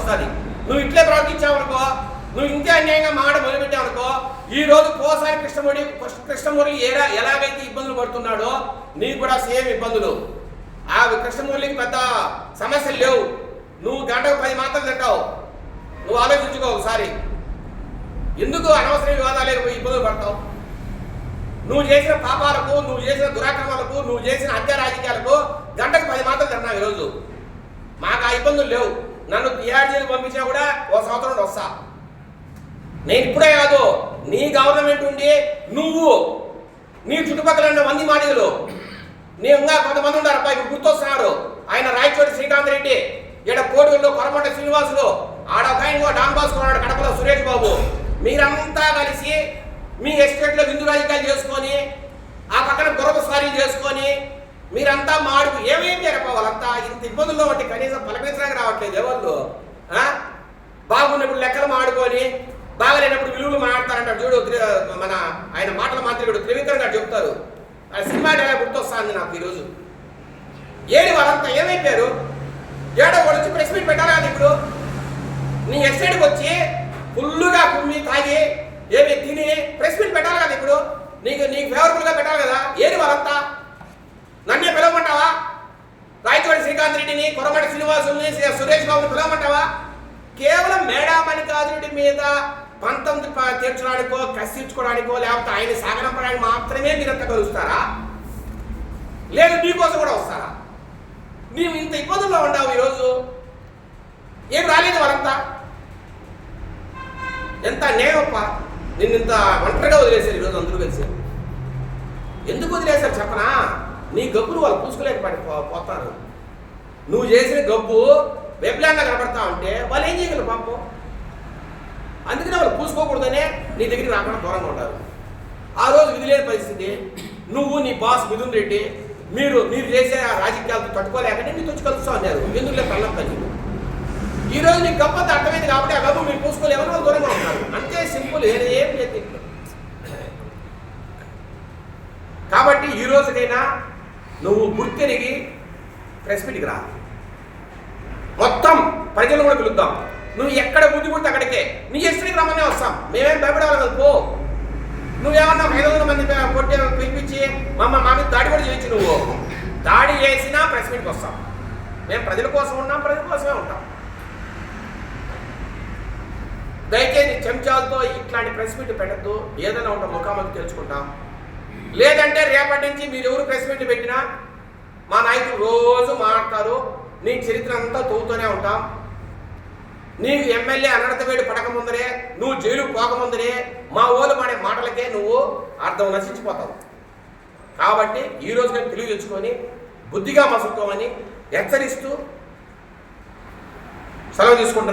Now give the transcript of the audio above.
వస్తుంది. నువ్వు ఇట్లే ప్రవర్తించావు అనుకో, నువ్వు ఇంతే అన్యాయంగా మాట మొదలుపెట్టావు అనుకో, ఈ రోజు కోసారి కృష్ణమురళి ఎలాగైతే ఇబ్బందులు పడుతున్నాడో నీకు కూడా సేమ్ ఇబ్బందులు. ఆ కృష్ణమురళికి పెద్ద సమస్యలు లేవు. నువ్వు గంటకు 10 మాత్రలు తింటావు. నువ్వు ఆలోచించుకో ఒకసారి, ఎందుకు అనవసర వివాదాలకు ఇబ్బందులు పడతావు? నువ్వు చేసిన పాపాలకు, నువ్వు చేసిన దురాక్రమాలకు, నువ్వు చేసిన హత్య రాజకీయాలకు గంటకు 10 మాత్రలు తింటున్నావు ఈరోజు. మాకు ఆ ఇబ్బందులు లేవు. నన్ను టీఆర్జీలకు పంపించినా కూడా ఓ సంవత్సరం వస్తా. నేను ఇప్పుడే కాదు, నీ గవర్నమెంట్ ఉండి నువ్వు నీ చుట్టుపక్కల ఉన్న 100 మాదిగలు, నీ ఇంకా కొంతమంది ఉన్నారు అబ్బాయి గుర్తొస్తున్నారు. ఆయన రాయచోటి శ్రీకాంత్ రెడ్డి, ఇక్కడ కోడూరులో కొరమంట శ్రీనివాసులు, ఆడొకాయన డాన్ బాస్కో ఉన్నాడు కడపలో సురేష్ బాబు, మీరంతా కలిసి మీ ఎస్టేట్లో విందు రాజకీయాలు చేసుకొని ఆ పక్కన గొరవ స్వారీ చేసుకొని మీరంతా మాడుకు ఏమేమి చేరపో వాళ్ళంతా ఇంత ఇబ్బందుల్లో బట్టి కనీసం పలకరించడానికి రావట్లేదు ఎవరు. బాగున్నప్పుడు లెక్కలు మాడుకొని బాగలేనప్పుడు విలువలు మాట్లాడతారంటారు చూడు. మన ఆయన మాటల మాంత్రికుడు త్రివిక్రమ్ గారు చెప్తారు. ఆ సినిమా డైలాగ్ గుర్తొస్తుంది నాకు ఈరోజు. ఏది వాళ్ళంతా ఏమైపోయారు? ఏడో వాడు వచ్చి ప్రెస్ మీట్ పెట్టాలి కదా ఇప్పుడు. నీ ఎస్టేట్కి వచ్చి ఫుల్లుగా కుమ్మి తాగి ఏమి తిని ప్రెస్ మీట్ పెట్టాలి కదా ఇప్పుడు. నీకు ఫేవరబుల్గా పెట్టాలి కదా. ఏది వాళ్ళంతా? నన్నే పిలవమంటావా? రాయచోటి శ్రీకాంత్ రెడ్డిని, కొరమటి శ్రీనివాసుల్ని, సురేష్ బాబుని పిలవమంటావా? కేవలం మేడా మల్లికార్జునుడి మీద పంతం తీర్చడానికో, కసిర్చుకోవడానికో, లేకపోతే ఆయన సాగనంపడానికి మాత్రమే మీరంతా కలుస్తారా? లేదు నీకోసం కూడా వస్తారా? నీవు ఇంత ఇబ్బందుల్లో ఉన్నావు ఈరోజు. ఏం రాలేదు వాళ్ళంతా. ఎంత అన్యాయమప్ప. నిన్ను ఇంత ఒంటరిగా వదిలేశారు ఈరోజు అందరూ కలిసి. ఎందుకు వదిలేశారు చెప్పనా? నీ గబ్బును వాళ్ళు పూసుకోలేకపోతారు. నువ్వు చేసిన గబ్బు వెబ్లాంగా కనబడతా ఉంటే వాళ్ళు ఏం చేయగలరు పాపం. అందుకనే వాళ్ళు పూసుకోకూడదనే నీ దగ్గరికి రాకుండా దూరంగా ఉంటారు. ఆ రోజు విధి లేని పరిస్థితి. నువ్వు నీ బాస్ మిథున్ రెడ్డి మీరు చేసే రాజకీయాలతో తట్టుకోలేకనే నీకు వచ్చి కలుస్తా ఉన్నారు. ఎందుకు లేదు కళ్ళం పని. ఈరోజు నీకు గొప్ప అర్థమైంది కాబట్టి ఆ గబ్బు మీరు పూసుకోలేమని వాళ్ళు దూరంగా ఉంటారు. అంతే సింపుల్. ఏం లేదు. కాబట్టి ఈ రోజుకైనా నువ్వు గుర్తెరిగి ప్రెస్ మీట్కి రా. మొత్తం ప్రజలు కూడా పిలుద్దాం. నువ్వు ఎక్కడ బుద్ధి పుడితే అక్కడికే నీ ఎస్టీకి రమ్మనే వస్తాం. మేమేం భయపడేవాళ్ళం కదా. పో. నువ్వేమన్నా 500 మంది కొట్టి పిలిపించి మా మీద దాడి కూడా చేయొచ్చు. నువ్వు దాడి చేసినా ప్రెస్ మీట్కి వస్తాం. మేము ప్రజల కోసం ఉన్నాం, ప్రజల కోసమే ఉంటాం. దయచేసి చెంచాలతో ఇట్లాంటి ప్రెస్ మీట్ పెట్టద్దు. ఏదైనా ఉంటాం ముఖాముఖి తెలుసుకుంటాం. లేదంటే రేపటి నుంచి మీరు ఎవరు ప్రెస్ మీట్ పెట్టినా మా నాయకులు రోజు మాట్లాడతారు. నీ చరిత్ర అంతా తవ్వుతూనే ఉంటాం. నీకు ఎమ్మెల్యే అనడతవేడి పడకముందరే, నువ్వు జైలుకు పోకముందరే మా ఓళ్ళు మాడే మాటలకే నువ్వు అర్థం నశించిపోతావు. కాబట్టి ఈ రోజు నేను తెలివి తెచ్చుకొని బుద్ధిగా మసులుకోమని హెచ్చరిస్తూ సెలవు తీసుకుంటున్నాను.